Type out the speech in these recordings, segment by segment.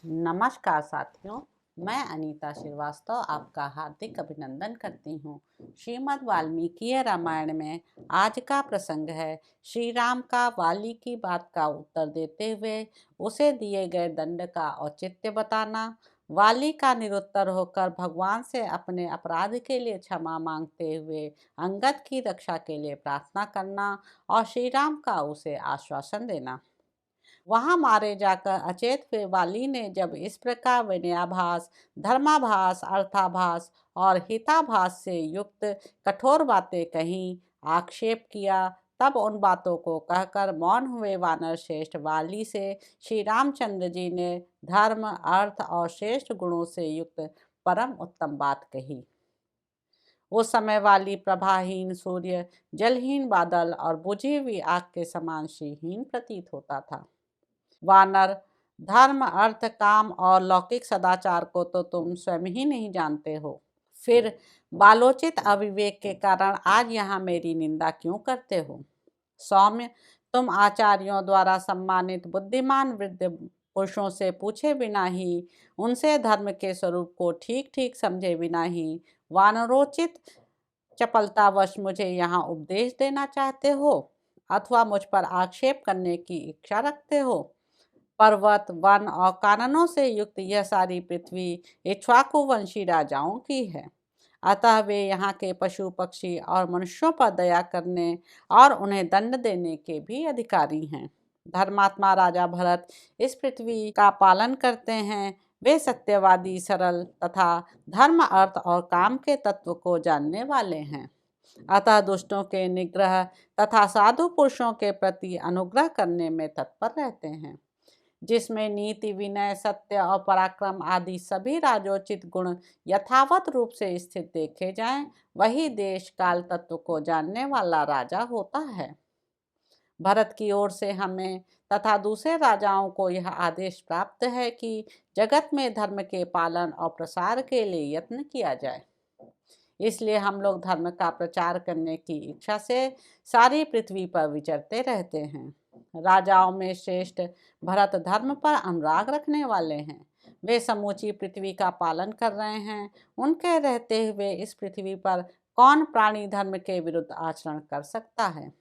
नमस्कार साथियों, मैं अनीता श्रीवास्तव आपका हार्दिक अभिनंदन करती हूँ। श्रीमद् वाल्मीकि रामायण में आज का प्रसंग है श्री राम का वाली की बात का उत्तर देते हुए उसे दिए गए दंड का औचित्य बताना, वाली का निरुत्तर होकर भगवान से अपने अपराध के लिए क्षमा मांगते हुए अंगद की रक्षा के लिए प्रार्थना करना और श्री राम का उसे आश्वासन देना। वहां मारे जाकर अचेत हुए वाली ने जब इस प्रकार विनयाभास, धर्माभास, अर्थाभास और हिताभास से युक्त कठोर बातें कहीं, आक्षेप किया, तब उन बातों को कहकर मौन हुए वानर श्रेष्ठ वाली से श्री रामचंद्र जी ने धर्म, अर्थ और श्रेष्ठ गुणों से युक्त परम उत्तम बात कही। उस समय वाली प्रभाहीन सूर्य, जलहीन बादल और बुझी हुई आग के समान श्रीहीन प्रतीत होता था। वानर, धर्म, अर्थ, काम और लौकिक सदाचार को तो तुम स्वयं ही नहीं जानते हो, फिर बालोचित अविवेक के कारण आज यहाँ मेरी निंदा क्यों करते हो? सौम्य, तुम आचार्यों द्वारा सम्मानित बुद्धिमान वृद्ध पुरुषों से पूछे बिना ही, उनसे धर्म के स्वरूप को ठीक ठीक समझे बिना ही वानरोचित चपलतावश मुझे यहाँ उपदेश देना चाहते हो अथवा मुझ पर आक्षेप करने की इच्छा रखते हो? पर्वत, वन और काननों से युक्त यह सारी पृथ्वी इक्ष्वाकु वंशी राजाओं की है, अतः वे यहाँ के पशु पक्षी और मनुष्यों पर दया करने और उन्हें दंड देने के भी अधिकारी हैं। धर्मात्मा राजा भरत इस पृथ्वी का पालन करते हैं। वे सत्यवादी, सरल तथा धर्म, अर्थ और काम के तत्व को जानने वाले हैं, अतः दुष्टों के निग्रह तथा साधु पुरुषों के प्रति अनुग्रह करने में तत्पर रहते हैं। जिसमें नीति, विनय, सत्य और पराक्रम आदि सभी राजोचित गुण यथावत रूप से स्थित देखे जाएं, वही देश काल तत्व को जानने वाला राजा होता है। भरत की ओर से हमें तथा दूसरे राजाओं को यह आदेश प्राप्त है कि जगत में धर्म के पालन और प्रसार के लिए यत्न किया जाए। इसलिए हम लोग धर्म का प्रचार करने की इच्छा से सारी पृथ्वी पर विचरते रहते हैं। राजाओं में श्रेष्ठ भरत धर्म पर अनुराग रखने वाले हैं। वे समूची पृथ्वी का पालन कर रहे हैं। उनके रहते हुए इस पृथ्वी पर कौन प्राणी धर्म के विरुद्ध आचरण कर सकता है?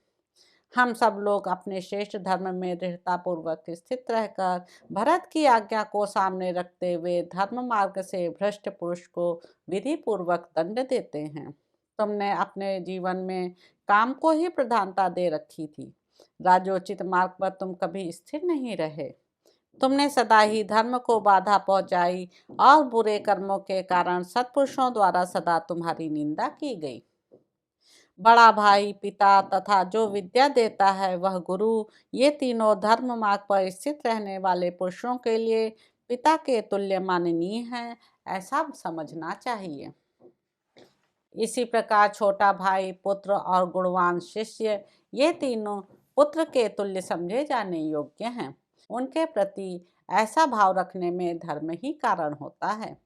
हम सब लोग अपने श्रेष्ठ धर्म में दृढ़तापूर्वक स्थित रहकर भरत की आज्ञा को सामने रखते हुए धर्म मार्ग से भ्रष्ट पुरुष को विधि पूर्वक दंड देते हैं। तुमने अपने जीवन में काम को ही प्रधानता दे रखी थी। राजोचित मार्ग पर तुम कभी स्थिर नहीं रहे। तुमने सदा ही धर्म को बाधा पहुंचाई और बुरे कर्मों के कारण सत्पुरुषों द्वारा सदा तुम्हारी निंदा की गई। बड़ा भाई, पिता तथा जो विद्या देता है वह गुरु, ये तीनों धर्म मार्ग पर स्थित रहने वाले पुरुषों के लिए पिता के तुल्य माननीय हैं, ऐसा समझना चाहिए। इसी प्रकार छोटा भाई, पुत्र और गुणवान शिष्य, ये तीनों पुत्र के तुल्य समझे जाने योग्य हैं। उनके प्रति ऐसा भाव रखने में धर्म ही कारण होता है।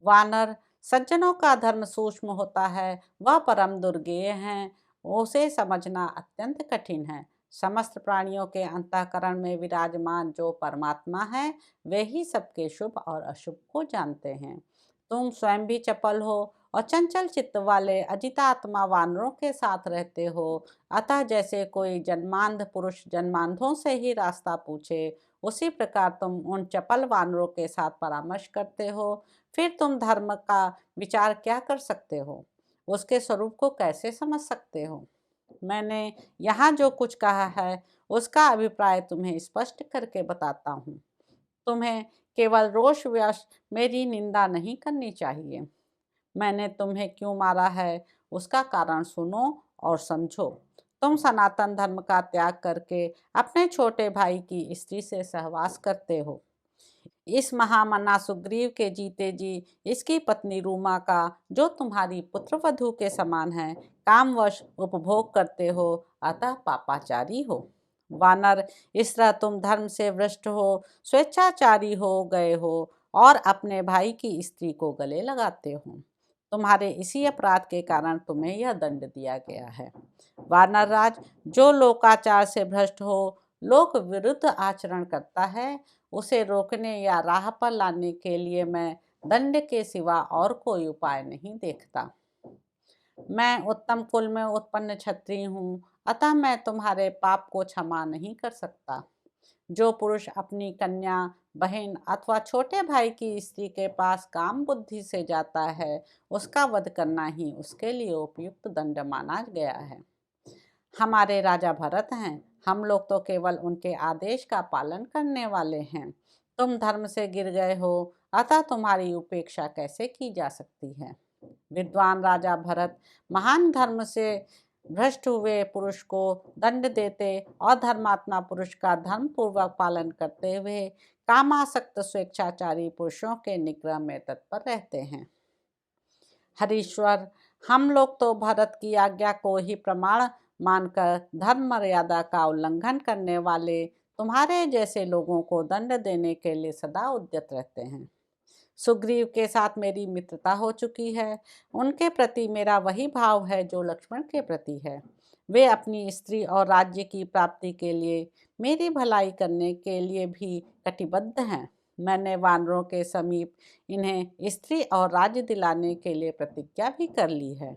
वानर, सज्जनों का धर्म सूक्ष्म होता है, वह परम दुर्गेय हैं, उसे समझना अत्यंत कठिन है। समस्त प्राणियों के अंतःकरण में विराजमान जो परमात्मा है, वे ही सबके शुभ और अशुभ को जानते हैं। तुम स्वयं भी चपल हो और चंचल चित्त वाले अजितात्मा वानरों के साथ रहते हो, अतः जैसे कोई जन्मांध पुरुष जन्मांधों से ही रास्ता पूछे, उसी प्रकार तुम उन चपल वानरों के साथ परामर्श करते हो। फिर तुम धर्म का विचार क्या कर सकते हो? उसके स्वरूप को कैसे समझ सकते हो? मैंने यहाँ जो कुछ कहा है उसका अभिप्राय तुम्हें स्पष्ट करके बताता हूँ। तुम्हें केवल रोषवश मेरी निंदा नहीं करनी चाहिए। मैंने तुम्हें क्यों मारा है उसका कारण सुनो और समझो। तुम सनातन धर्म का त्याग करके अपने छोटे भाई की स्त्री से सहवास करते हो। इस महामना सुग्रीव के जीते जी इसकी पत्नी रूमा का, जो तुम्हारी पुत्रवधू के समान है, कामवश उपभोग करते हो, अतः पापाचारी हो। वानर, इस तरह तुम धर्म से भ्रष्ट हो, स्वेच्छाचारी हो गए हो और अपने भाई की स्त्री को गले लगाते हो। तुम्हारे इसी अपराध के कारण तुम्हें यह दंड दिया गया है। वानर राज, जो लोकाचार से भ्रष्ट हो, लोक विरुद्ध आचरण करता है, उसे रोकने या राह पर लाने के लिए मैं दंड के सिवा और कोई उपाय नहीं देखता। मैं उत्तम कुल में उत्पन्न क्षत्रिय हूँ, अतः मैं तुम्हारे पाप को क्षमा नहीं कर सकता। जो पुरुष अपनी कन्या, बहन अथवा छोटे भाई की स्त्री के पास काम बुद्धि से जाता है, उसका वध करना ही उसके लिए उपयुक्त दंड माना गया है। हमारे राजा भरत हैं, हम लोग तो केवल उनके आदेश का पालन करने वाले हैं। तुम धर्म से गिर गए हो, अतः तुम्हारी उपेक्षा कैसे की जा सकती है। विद्वान राजा भरत महान धर्म से भ्रष्ट हुए पुरुष को दंड देते और धर्मात्मा पुरुष का धर्म पूर्वक पालन करते हुए कामासक्त स्वेच्छाचारी पुरुषों के निग्रह में तत्पर रहते हैं। हरीश्वर, हम लोग तो भरत की आज्ञा को ही प्रमाण मानकर धर्म मर्यादा का उल्लंघन करने वाले तुम्हारे जैसे लोगों को दंड देने के लिए सदा उद्यत रहते हैं। सुग्रीव के साथ मेरी मित्रता हो चुकी है। उनके प्रति मेरा वही भाव है जो लक्ष्मण के प्रति है। वे अपनी स्त्री और राज्य की प्राप्ति के लिए मेरी भलाई करने के लिए भी कटिबद्ध हैं। मैंने वानरों के समीप इन्हें स्त्री और राज्य दिलाने के लिए प्रतिज्ञा भी कर ली है।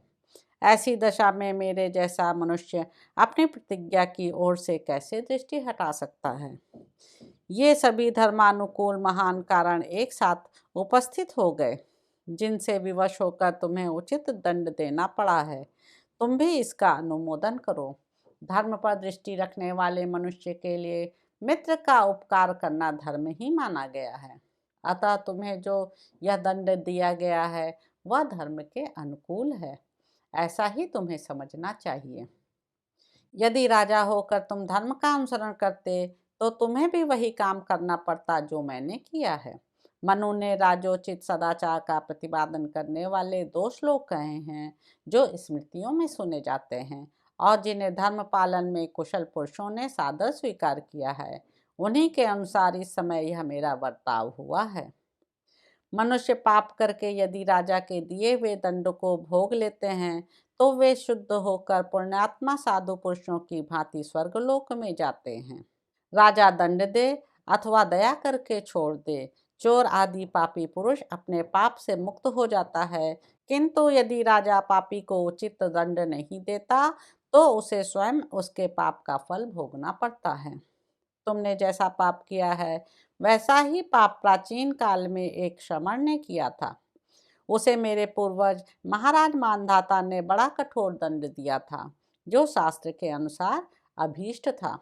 ऐसी दशा में मेरे जैसा मनुष्य अपनी प्रतिज्ञा की ओर से कैसे दृष्टि हटा सकता है। ये सभी धर्मानुकूल महान कारण एक साथ उपस्थित हो गए, जिनसे विवश होकर तुम्हें उचित दंड देना पड़ा है। तुम भी इसका अनुमोदन करो। धर्म पर दृष्टि रखने वाले मनुष्य के लिए मित्र का उपकार करना धर्म ही माना गया है। अतः तुम्हें जो यह दंड दिया गया है वह धर्म के अनुकूल है, ऐसा ही तुम्हें समझना चाहिए। यदि राजा होकर तुम धर्म का अनुसरण करते तो तुम्हें भी वही काम करना पड़ता जो मैंने किया है। मनु ने राजोचित सदाचार का प्रतिपादन करने वाले दो श्लोक कहे हैं जो स्मृतियों में सुने जाते हैं और जिन्हें धर्म पालन में कुशल पुरुषों ने सादर स्वीकार किया है। उन्हीं के अनुसार इस समय यह मेरा बर्ताव हुआ है। मनुष्य पाप करके यदि राजा के दिए हुए दंड को भोग लेते हैं तो वे शुद्ध होकर पुण्यात्मा साधु पुरुषों की भांति स्वर्गलोक में जाते हैं। राजा दंड दे अथवा दया करके छोड़ दे, चोर आदि पापी पुरुष अपने पाप से मुक्त हो जाता है, किंतु यदि राजा पापी को उचित दंड नहीं देता तो उसे स्वयं उसके पाप का फल भोगना पड़ता है। तुमने जैसा पाप किया है वैसा ही पाप प्राचीन काल में एक श्रमण ने किया था। उसे मेरे पूर्वज महाराज मानधाता ने बड़ा कठोर दंड दिया था, जो शास्त्र के अनुसार अभीष्ट था।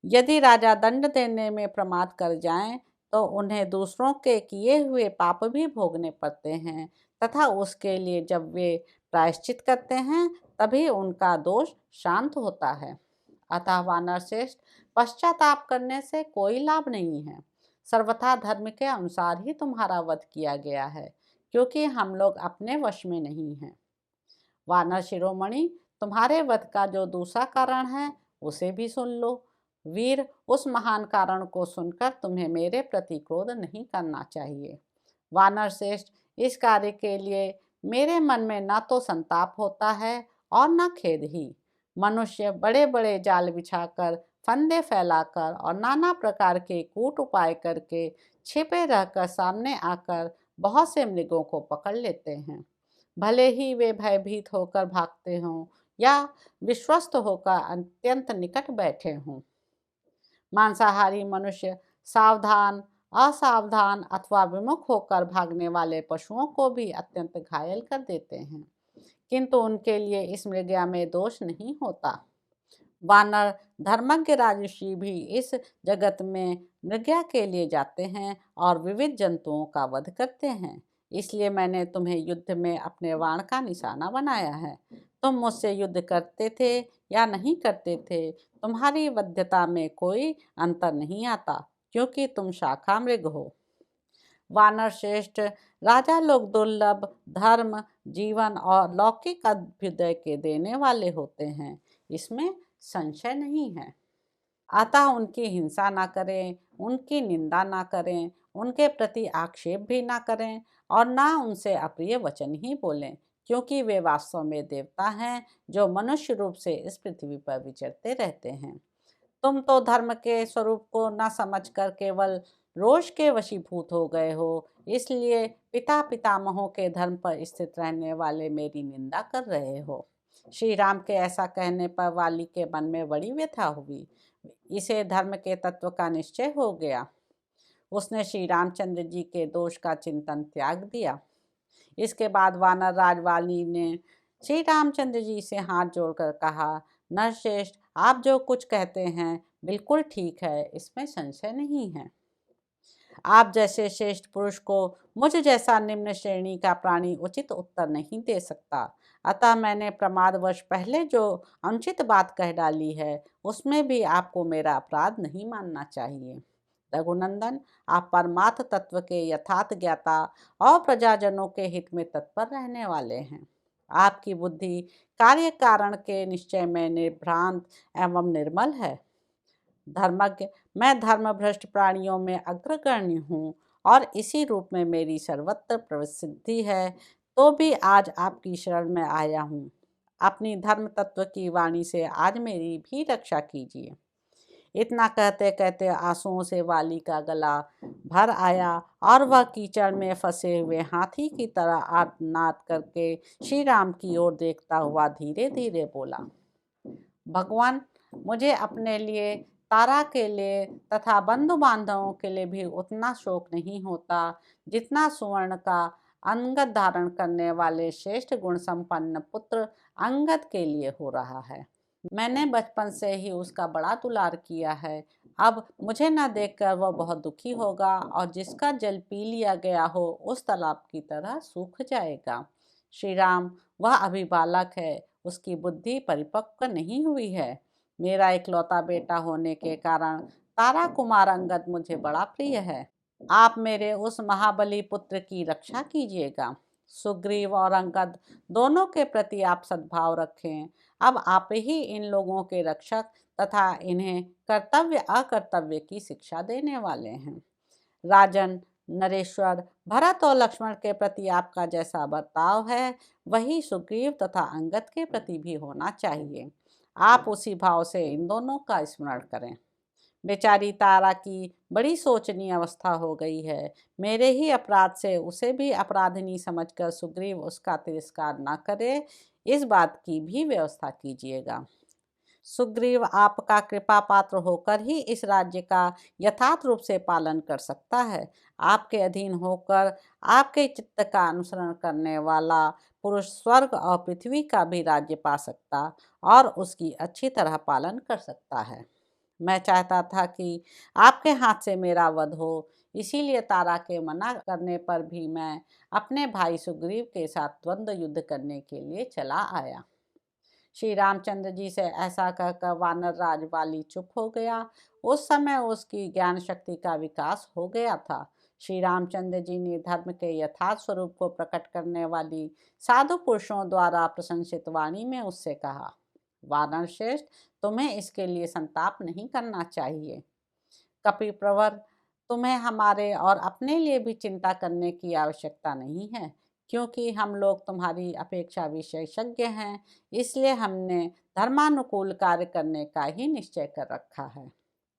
यदि राजा दंड देने में प्रमाद कर जाएं तो उन्हें दूसरों के किए हुए पाप भी भोगने पड़ते हैं तथा उसके लिए जब वे प्रायश्चित करते हैं तभी उनका दोष शांत होता है। अतः वानर श्रेष्ठ, पश्चाताप करने से कोई लाभ नहीं है। सर्वथा धर्म के अनुसार ही तुम्हारा वध किया गया है, क्योंकि हम लोग अपने वश में नहीं हैं। वानर शिरोमणि, तुम्हारे वध का जो दूसरा कारण है उसे भी सुन लो। वीर, उस महान कारण को सुनकर तुम्हें मेरे प्रति क्रोध नहीं करना चाहिए। वानर श्रेष्ठ, इस कार्य के लिए मेरे मन में न तो संताप होता है और न खेद ही। मनुष्य बड़े बड़े जाल बिछाकर, फंदे फैलाकर और नाना प्रकार के कूट उपाय करके छिपे रहकर सामने आकर बहुत से मृगों को पकड़ लेते हैं। भले ही वे भयभीत होकर भागते हों या विश्वस्त होकर अत्यंत निकट बैठे हों। मांसाहारी मनुष्य सावधान, असावधान अथवा विमुख होकर भागने वाले पशुओं को भी अत्यंत घायल कर देते हैं, किंतु उनके लिए इस मृगया में दोष नहीं होता। वानर धर्मज्ञ राजर्षि भी इस जगत में मृगया के लिए जाते हैं और विविध जंतुओं का वध करते हैं। इसलिए मैंने तुम्हें युद्ध में अपने बाण का निशाना बनाया है। तुम मुझसे युद्ध करते थे या नहीं करते थे, तुम्हारी वध्यता में कोई अंतर नहीं आता, क्योंकि तुम शाखा मृग हो। वानर श्रेष्ठ, राजा लोग दुर्लभ धर्म, जीवन और लौकिक अभ्युदय के देने वाले होते हैं, इसमें संशय नहीं है। अतः उनकी हिंसा ना करें, उनकी निंदा ना करें, उनके प्रति आक्षेप भी ना करें और ना उनसे अप्रिय वचन ही बोलें, क्योंकि वे वास्तव में देवता हैं जो मनुष्य रूप से इस पृथ्वी पर विचरते रहते हैं। तुम तो धर्म के स्वरूप को न समझकर केवल रोष के वशीभूत हो गए हो, इसलिए पिता पितामहों के धर्म पर स्थित रहने वाले मेरी निंदा कर रहे हो। श्री राम के ऐसा कहने पर वाली के मन में बड़ी व्यथा हुई। इसे धर्म के तत्व का निश्चय हो गया। उसने श्री रामचंद्र जी के दोष का चिंतन त्याग दिया। इसके बाद वानर राज वाली ने श्री रामचंद्र जी से हाथ जोड़कर कहा, नरश्रेष्ठ, आप जो कुछ कहते हैं बिल्कुल ठीक है, इसमें संशय नहीं है। आप जैसे श्रेष्ठ पुरुष को मुझ जैसा निम्न श्रेणी का प्राणी उचित उत्तर नहीं दे सकता। अतः मैंने प्रमादवश पहले जो अनुचित बात कह डाली है, उसमें भी आपको मेरा अपराध नहीं मानना चाहिए। रघुनंदन, आप परमार्थ तत्व के यथार्थ ज्ञाता और प्रजाजनों के हित में तत्पर रहने वाले हैं। आपकी बुद्धि कार्य कारण के निश्चय में निर्भ्रांत एवं निर्मल है। धर्मज्ञ, मैं धर्मभ्रष्ट प्राणियों में अग्रगण्य हूँ और इसी रूप में मेरी सर्वत्र प्रसिद्धि है, तो भी आज आपकी शरण में आया हूँ। अपनी धर्म तत्व की वाणी से आज मेरी भी रक्षा कीजिए। इतना कहते कहते आंसुओं से वाली का गला भर आया और वह कीचड़ में फंसे हुए हाथी की तरह आर्तनाद करके श्री राम की ओर देखता हुआ धीरे धीरे बोला, भगवान, मुझे अपने लिए, तारा के लिए तथा बंधु बांधवों के लिए भी उतना शोक नहीं होता जितना सुवर्ण का अंगद धारण करने वाले श्रेष्ठ गुण संपन्न पुत्र अंगद के लिए हो रहा है। मैंने बचपन से ही उसका बड़ा दुलार किया है। अब मुझे न देखकर वह बहुत दुखी होगा और जिसका जल पी लिया गया हो उस तालाब की तरह सूख जाएगा। श्री राम, वह अभी बालक है, उसकी बुद्धि परिपक्व नहीं हुई है। मेरा इकलौता बेटा होने के कारण तारा कुमार अंगद मुझे बड़ा प्रिय है। आप मेरे उस महाबली पुत्र की रक्षा कीजिएगा। सुग्रीव और अंगद दोनों के प्रति आप सद्भाव रखें। अब आप ही इन लोगों के रक्षक तथा इन्हें कर्तव्य अकर्तव्य की शिक्षा देने वाले हैं। राजन, नरेश्वर, भरत और लक्ष्मण के प्रति आपका जैसा बर्ताव है, वही सुग्रीव तथा अंगद के प्रति भी होना चाहिए। आप उसी भाव से इन दोनों का स्मरण करें। बेचारी तारा की बड़ी शोचनीय अवस्था हो गई है। मेरे ही अपराध से उसे भी अपराधिनी समझकर सुग्रीव उसका तिरस्कार न करे, इस बात की भी व्यवस्था कीजिएगा। सुग्रीव आपका कृपा पात्र होकर ही इस राज्य का यथार्थ रूप से पालन कर सकता है। आपके अधीन होकर आपके चित्त का अनुसरण करने वाला पुरुष स्वर्ग और पृथ्वी का भी राज्य पा सकता और उसकी अच्छी तरह पालन कर सकता है। मैं चाहता था कि आपके हाथ से मेरा वध हो, इसीलिए तारा के मना करने पर भी मैं अपने भाई सुग्रीव के साथ द्वंद्व युद्ध करने के लिए चला आया। श्री रामचंद्र जी से ऐसा कहकर वानर राज वाली चुप हो गया। उस समय उसकी ज्ञान शक्ति का विकास हो गया था। श्री रामचंद्र जी ने धर्म के यथार्थ स्वरूप को प्रकट करने वाली साधु पुरुषों द्वारा प्रशंसित वाणी में उससे कहा, वानर श्रेष्ठ, तुम्हें इसके लिए संताप नहीं करना चाहिए। कपिप्रवर, तुम्हें हमारे और अपने लिए भी चिंता करने की आवश्यकता नहीं है, क्योंकि हम लोग तुम्हारी अपेक्षा विशेषज्ञ हैं। इसलिए हमने धर्मानुकूल कार्य करने का ही निश्चय कर रखा है।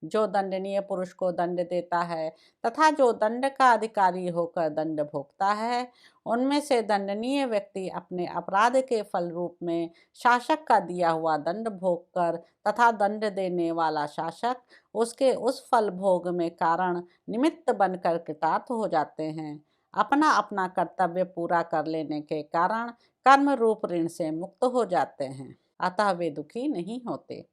जो दंडनीय पुरुष को दंड देता है तथा जो दंड का अधिकारी होकर दंड भोगता है, उनमें से दंडनीय व्यक्ति अपने अपराध के फल रूप में शासक का दिया हुआ दंड भोग कर तथा दंड देने वाला शासक उसके उस फल भोग में कारण निमित्त बनकर कृतार्थ हो जाते हैं। अपना अपना कर्तव्य पूरा कर लेने के कारण कर्म रूप ऋण से मुक्त हो जाते हैं, अतः वे दुखी नहीं होते।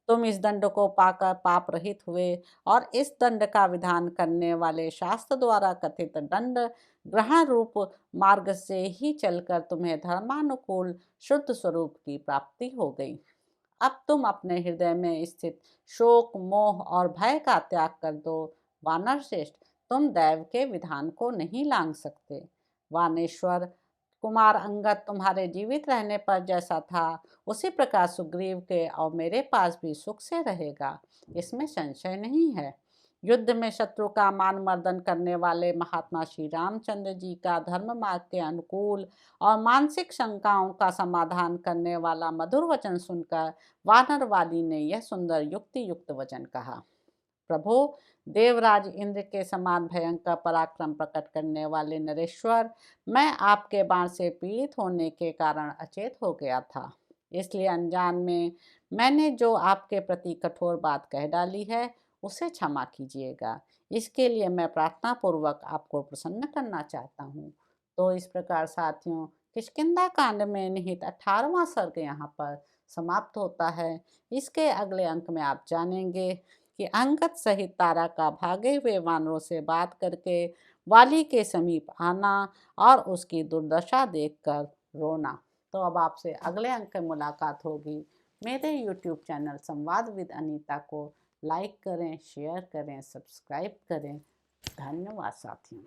तुम इस दंड को पाकर पाप रहित हुए और इस दंड का विधान करने वाले शास्त्र द्वारा कथित दंड ग्रहण रूप मार्ग से ही चलकर तुम्हें धर्मानुकूल शुद्ध स्वरूप की प्राप्ति हो गई। अब तुम अपने हृदय में स्थित शोक, मोह और भय का त्याग कर दो। वानर श्रेष्ठ, तुम दैव के विधान को नहीं लांघ सकते। वानेश्वर कुमार अंगद तुम्हारे जीवित रहने पर जैसा था, उसी प्रकार सुग्रीव के और मेरे पास भी सुख से रहेगा, इसमें संशय नहीं है। युद्ध में शत्रु का मान मर्दन करने वाले महात्मा श्री रामचंद्र जी का धर्म मार्ग के अनुकूल और मानसिक शंकाओं का समाधान करने वाला मधुर वचन सुनकर वानरवादी ने यह सुंदर युक्ति युक्त वचन कहा, प्रभो, देवराज इंद्र के समान भयंकर पराक्रम प्रकट करने वाले नरेश्वर, मैं आपके बाण से पीड़ित होने के कारण अचेत हो गया था, इसलिए अनजान में मैंने जो आपके प्रति कठोर बात कह डाली है उसे क्षमा कीजिएगा। इसके लिए मैं प्रार्थना पूर्वक आपको प्रसन्न करना चाहता हूँ। तो इस प्रकार साथियों, किष्किंधा कांड में निहित 18वां सर्ग यहाँ पर समाप्त होता है। इसके अगले अंक में आप जानेंगे कि अंगद सहित तारा का भागे हुए वानरों से बात करके वाली के समीप आना और उसकी दुर्दशा देखकर रोना। तो अब आपसे अगले अंक में मुलाकात होगी। मेरे YouTube चैनल संवाद विद अनीता को लाइक करें, शेयर करें, सब्सक्राइब करें। धन्यवाद साथियों।